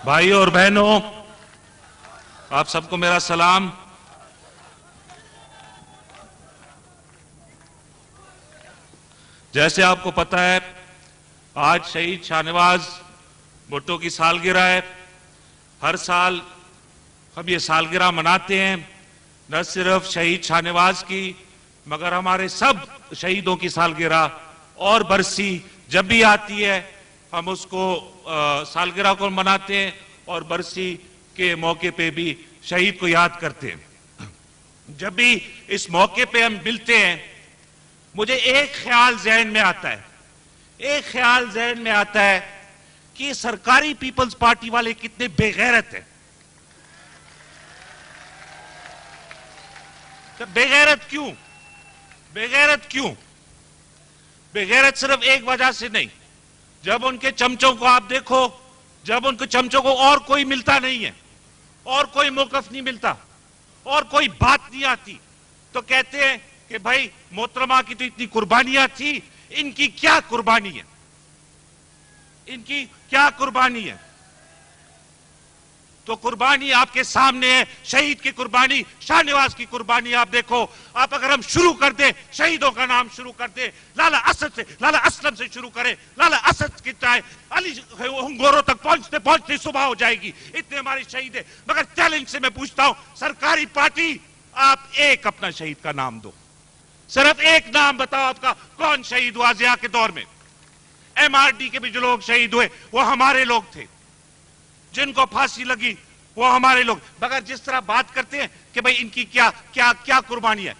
بھائیوں اور بہنوں، آپ سب کو میرا سلام۔ جیسے آپ کو پتہ ہے، آج شہید شاہ نواز بھٹو کی سالگرہ ہے۔ ہر سال ہم یہ سالگرہ مناتے ہیں، نہ صرف شہید شاہ نواز کی مگر ہمارے سب شہیدوں کی سالگرہ اور برسی جب بھی آتی ہے ہم اس کو سالگرہ کو مناتے ہیں اور برسی کے موقع پہ بھی شہید کو یاد کرتے ہیں۔ جب بھی اس موقع پہ ہم ملتے ہیں مجھے ایک خیال ذہن میں آتا ہے کہ سرکاری پیپلز پارٹی والے کتنے بے غیرت ہیں۔ بے غیرت صرف ایک وجہ سے نہیں۔ جب ان کے چمچوں کو آپ دیکھو، جب ان کے چمچوں کو اور کوئی ملتا نہیں ہے، اور کوئی موقف نہیں ملتا، اور کوئی بات نہیں آتی، تو کہتے ہیں کہ بھائی محترمہ کی تو اتنی قربانیاں تھی، ان کی کیا قربانی ہے؟ تو قربانی آپ کے سامنے ہے، شہید کی قربانی، شاہ نواز کی قربانی آپ دیکھو۔ آپ اگر ہم شروع کر دیں، شہیدوں کا نام شروع کر دیں، لالا اسلم سے شروع کریں، لالا اسد کی چاہے علی ہنگوروں تک پہنچتے صبح ہو جائے گی، اتنے ہمارے شہید ہیں۔ مگر چیلنج سے میں پوچھتا ہوں، سرکاری پارٹی آپ ایک اپنا شہید کا نام دو، صرف ایک نام بتاؤ آپ کا، کون شہید ہوا ضیاء کے دور میں؟ ایم آر ڈی کے بھی جو لوگ شہید ہوئے وہ ہمارے لوگ تھے، جن کو پھانسی لگی وہ ہمارے لوگ۔ مگر جس طرح بات کرتے ہیں کہ بھئی ان کی کیا قربانی ہے،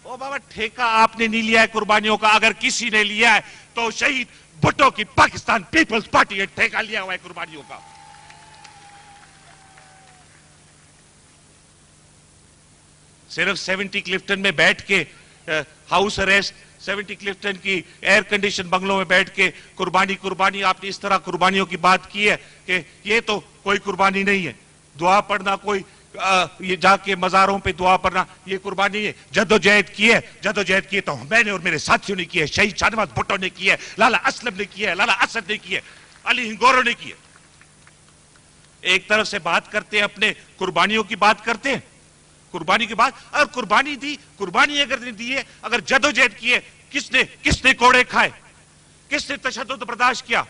او بابا ٹھیکہ آپ نے نہیں لیا ہے قربانیوں کا، اگر کسی نے لیا ہے تو شہید بھٹو کی پاکستان پیپلز پارٹی نے ٹھیکہ لیا ہوا ہے قربانیوں کا۔ صرف 70 کلفٹن میں بیٹھ کے ہاؤس اریسٹ، 70 کلفٹن کی ایئر کنڈیشن بنگلوں میں بیٹھ کے قربانی آپ نے اس طرح قربانیوں کی بات کی ہے کہ یہ تو کوئی قربانی نہیں ہے۔ دعا پڑھنا، کوئی یہ جا کے مزاروں پہ دعا پڑھنا، یہ قربانی ہے۔ جدوجہد کی ہے تو میں نے اور میرے ساتھیوں نے کی ہے، شہید شاہ نواز بھٹو نے کی ہے، لالا اسلم نے کی ہے، لالا اسد نے کی ہے، علی ہنگوروں نے کی ہے۔ ایک طرف سے بات کرتے ہیں، اپنے قربانیوں کی بات کرتے ہیں، قربانی کی بات، اگر قربانی اگر دی ہے، اگر جدوجہد کی ہے، کس نے کوڑے کھائے، کس نے تشدد برداشت کیا؟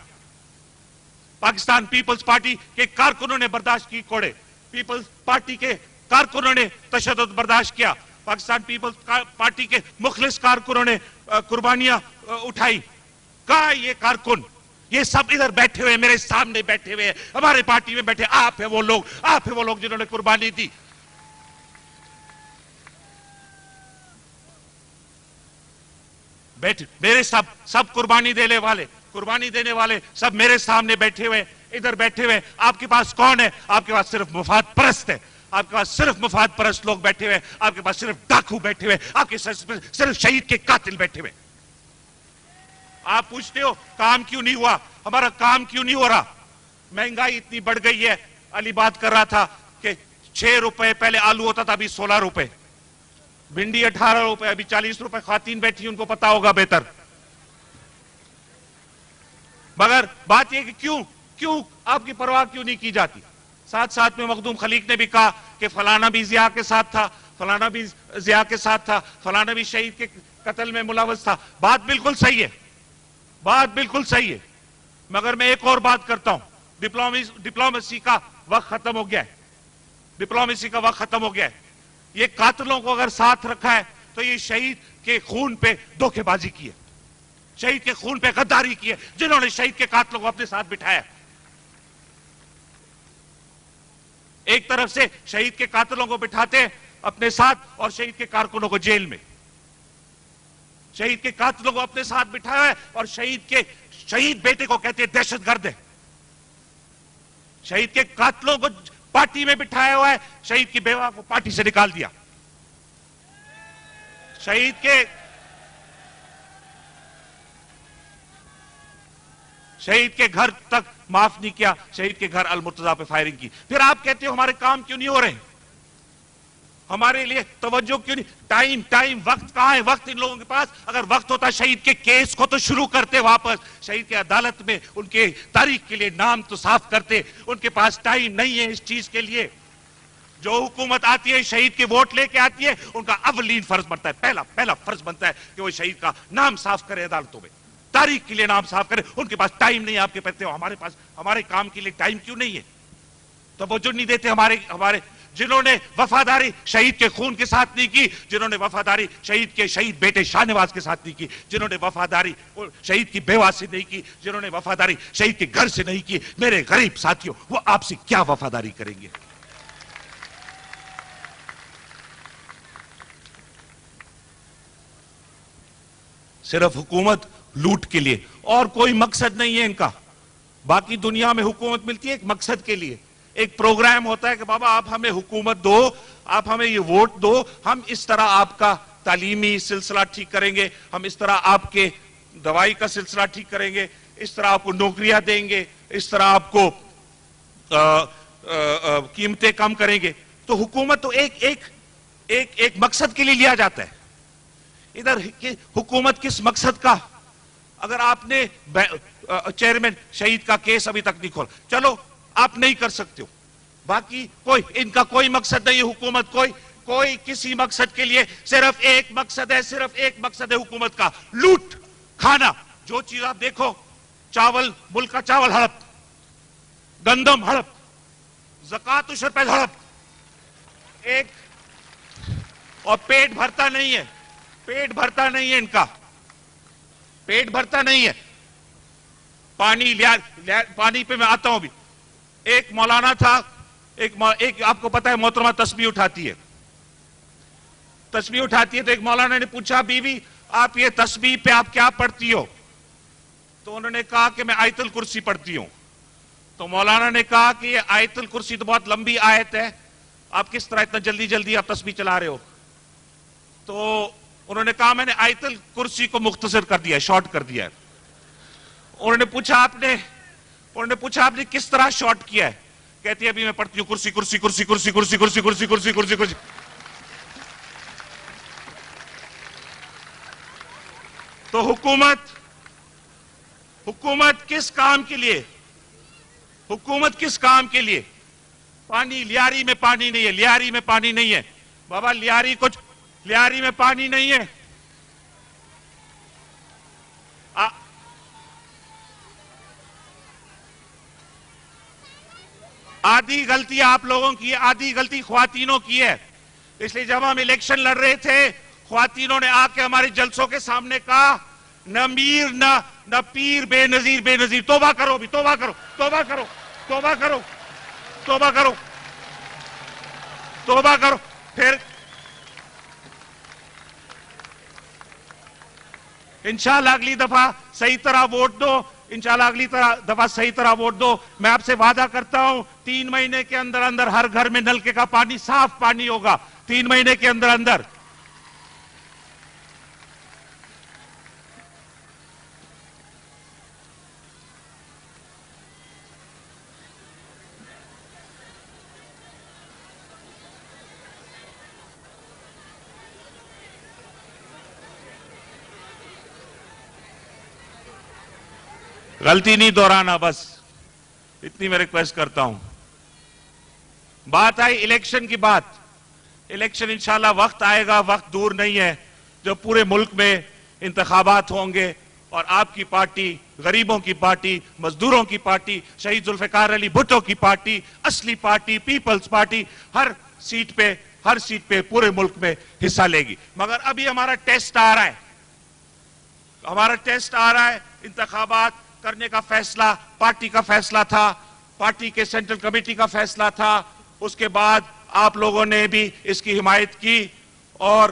پاکستان پیپلز پارٹی کے کارکنوں نے برداشت کی کوڑے، پیپلز پارٹی کے کارکنوں نے تشدد برداشت کیا، پاکستان پیپلز پارٹی کے مخلص کارکنوں نے قربانیاں اٹھائی۔ کہاں یہ کارکن؟ یہ سب ادھر بیٹھے ہوئے، میرے سامنے بیٹھے ہوئے، ہمارے پارٹی میں بیٹھے، آپ ہیں وہ لوگ جنہوں نے قربانی دی۔ میرے سب قربانی دینے والے سب میرے سامنے بیٹھے ہوئے، ادھر بیٹھے ہوئے۔ آپ کے پاس کون ہے؟ آپ کے پاس صرف مفاد پرست ہے، آپ کے پاس صرف مفاد پرست لوگ بیٹھے ہوئے، آپ کے پاس صرف ڈاکو بیٹھے ہوئے، آپ کے صرف شہید کے قاتل بیٹھے ہوئے۔ آپ پوچھتے ہو کام کیوں نہیں ہوا؟ ہمارا کام کیوں نہیں ہو رہا؟ مہنگائی اتنی بڑھ گئی ہے۔ علی بات کر رہا تھا کہ 6 روپے پہلے آلو ہوتا تھا، ابھی 16 روپے، بھنڈی 18 روپے، ابھی 40 روپے۔ خواتین بیٹھی ان کو پتا ہوگا بہتر۔ مگر بات یہ کہ کیوں آپ کی پرواہ کیوں نہیں کی جاتی؟ ساتھ میں مخدوم خلیق نے بھی کہا کہ فلانا بھی ضیاء کے ساتھ تھا، فلانا بھی ضیاء کے ساتھ تھا، فلانا بھی شہید کے قتل میں ملوث تھا۔ بات بالکل صحیح ہے، مگر میں ایک اور بات کرتا ہوں، ڈپلومیسی کا وقت ختم ہو گیا ہے۔ یہ قاتلوں کو اگر ساتھ رکھا ہے تو یہ شہید کے خون پہ دھوکے بازی کی ہے، شہید کے خون پہ غداری کی ہے، جنہوں نے شہید کے قاتلوں کو اپنے ساتھ بٹھایا۔ ایک طرف سے شہید کے قاتلوں کو بٹھاتے ہیں اپنے ساتھ اور شہید کے کارکنوں کو جیل میں، شہید کے قاتلوں کو اپنے ساتھ بٹھایا ہے اور شہید بیٹے کو کہتے ہیں دہشت گرد ہے، شہید کے قاتلوں کو پارٹی میں بٹھایا ہوا ہے، شہید کی بیوہ کو پارٹی سے نکال دیا، شہید کے گھر تک معاف نہیں کیا، شہید کے گھر المرتضیٰ پہ فائرنگ کی۔ پھر آپ کہتے ہو ہمارے کام کیوں نہیں ہو رہے؟ ہمارے لیے توجہ کیوں نہیں؟ ٹائم وقت کہاں ہے؟ وقت ان لوگوں کے پاس، اگر وقت ہوتا شہید کے کیس کو تو شروع کرتے واپس، شہید کے عدالت میں ان کے تاریخ کے لیے نام تو صاف کرتے۔ ان کے پاس ٹائم نہیں ہے اس چیز کے لیے۔ جو حکومت آتی ہے شہید کے ووٹ لے کے آتی ہے، ان کا اولین فرض بنتا ہے، پہلا فرض بنتا ہے کہ وہ شہید کا نام صاف کرے عدالتوں میں، تاریخ کے لیے نام صاف کرے۔ ان کے پاس ٹائم نہیں ہے، آپ کے کہتے ہو ہمارے پاس ہمارے کام کے لیے ٹائم کیوں نہیں ہے؟ توجہ نہیں دیتے ہمارے جنہوں نے وفاداری شہید کے خون کے ساتھ نہیں کی، جنہوں نے وفاداری شہید بیٹے شاہ نواز کے ساتھ نہیں کی، جنہوں نے وفاداری شہید کی بیوہ سے نہیں کی، جنہوں نے وفاداری شہید کے گھر سے نہیں کی، میرے غریب ساتھیوں، وہ آپ سے کیا وفاداری کریں گے؟ صرف حکومت لوٹ کے لیے، اور کوئی مقصد نہیں ہے ان کا۔ باقی دنیا میں حکومت ملتی ہے ایک مقصد کے لیے، ایک پروگرام ہوتا ہے کہ بابا آپ ہمیں حکومت دو، آپ ہمیں یہ ووٹ دو، ہم اس طرح آپ کا تعلیمی سلسلہ ٹھیک کریں گے، ہم اس طرح آپ کے دوائی کا سلسلہ ٹھیک کریں گے، اس طرح آپ کو نوکریاں دیں گے، اس طرح آپ کو قیمتیں کم کریں گے۔ تو حکومت تو ایک مقصد کے لیے لیا جاتا ہے۔ ادھر حکومت کس مقصد کا؟ اگر آپ نے چیئرمین شہید کا کیس ابھی تک نہیں کھولا، چلو آپ نہیں کر سکتے ہو، باقی ان کا کوئی مقصد نہیں ہے، حکومت کوئی کسی مقصد کے لیے، صرف ایک مقصد ہے حکومت کا، لوٹ کھانا۔ جو چیز آپ دیکھو، چاول، ملک کا چاول ہڑپ، گندم ہڑپ، زکوٰۃ عشر پہ ہڑپ، اور پیٹ بھرتا نہیں ہے ان کا، پیٹ بھرتا نہیں ہے۔ پانی پہ میں آتا ہوں بھی، ایک مولانا تھا، ایک آپ کو پتا ہے محترمہ تسبیح اٹھاتی ہے تو ایک مولانا نے پوچھا بیوی آپ یہ تسبیح پہ آپ کیا پڑھتی ہو؟ تو انہوں نے کہا کہ میں آیت الکرسی پڑھتی ہوں۔ تو مولانا نے کہا کہ یہ آیت الکرسی تو بہت لمبی آیت ہے، آپ کس طرح اتنا جلدی آپ تسبیح چلا رہے ہو؟ تو انہوں نے کہا میں نے آیت الکرسی کو مختصر کر دیا، شارٹ کر دیا ہے۔ انہوں نے پوچھا آپ نے کس طرح شارٹ کیا ہے؟ کہتی ہے ابھی میں پڑھتی ہوں کرسی کرسی کرسی کرسی کرسی کرسی کرسی کرسی کرسی کرسی۔ تو حکومت کس کام کے لیے؟ پانی، لیاری میں پانی نہیں ہے، بابا لیاری میں پانی نہیں ہے۔ آدھی غلطی آپ لوگوں کی ہے، آدھی غلطی خواتینوں کی ہے۔ اس لیے جب ہم الیکشن لڑ رہے تھے، خواتینوں نے آ کے ہمارے جلسوں کے سامنے کہا نہ میر نہ پیر، بے نظیر، توبہ کرو بھی، توبہ کرو، توبہ کرو، توبہ کرو، توبہ کرو، توبہ کرو۔ پھر انشاءاللہ اگلی دفعہ صحیح طرح ووٹ دو، میں آپ سے وعدہ کرتا ہوں 3 مہینے کے اندر ہر گھر میں نلکے کا پانی صاف پانی ہوگا، 3 مہینے کے اندر۔ غلطی نہیں دہرانا، بس اتنی میں ریکویسٹ کرتا ہوں۔ بات آئی الیکشن کی بات، الیکشن انشاءاللہ وقت آئے گا، وقت دور نہیں ہے، جو پورے ملک میں انتخابات ہوں گے اور آپ کی پارٹی، غریبوں کی پارٹی، مزدوروں کی پارٹی، شہید ذوالفقار علی بھٹو کی پارٹی، اصلی پارٹی، پیپلز پارٹی، ہر سیٹ پہ پورے ملک میں حصہ لے گی۔ مگر ابھی ہمارا ٹیسٹ آ رہا ہے، انتخابات کرنے کا فیصلہ پارٹی کا فیصلہ تھا، پارٹی کے سینٹرل کمیٹی کا فیصلہ تھا، اس کے بعد آپ لوگوں نے بھی اس کی حمایت کی، اور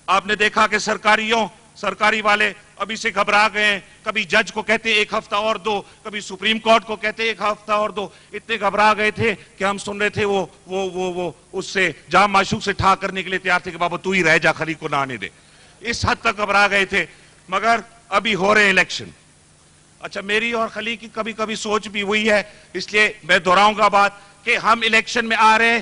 آپ نے دیکھا کہ سرکاری والے ابھی سے گھبرا گئے ہیں، کبھی جج کو کہتے 1 ہفتہ اور دو، کبھی سپریم کورٹ کو کہتے 1 ہفتہ اور دو، اتنے گھبرا گئے تھے کہ ہم سن رہے تھے وہ اس سے جام معشوق سے ٹھا کرنے کے لیے تیار تھے کہ بابا تو ہی رہ جا، خلی کو نہ آنے دے، اس حد تک گھبرا گئے تھے۔ مگر ابھی ہو رہے الیکشن۔ اچھا، میری اور خلی کی کبھی سوچ بھی ہوئی ہے، اس لیے میں دہراؤں گا بات کہ ہم الیکشن میں آ رہے ہیں،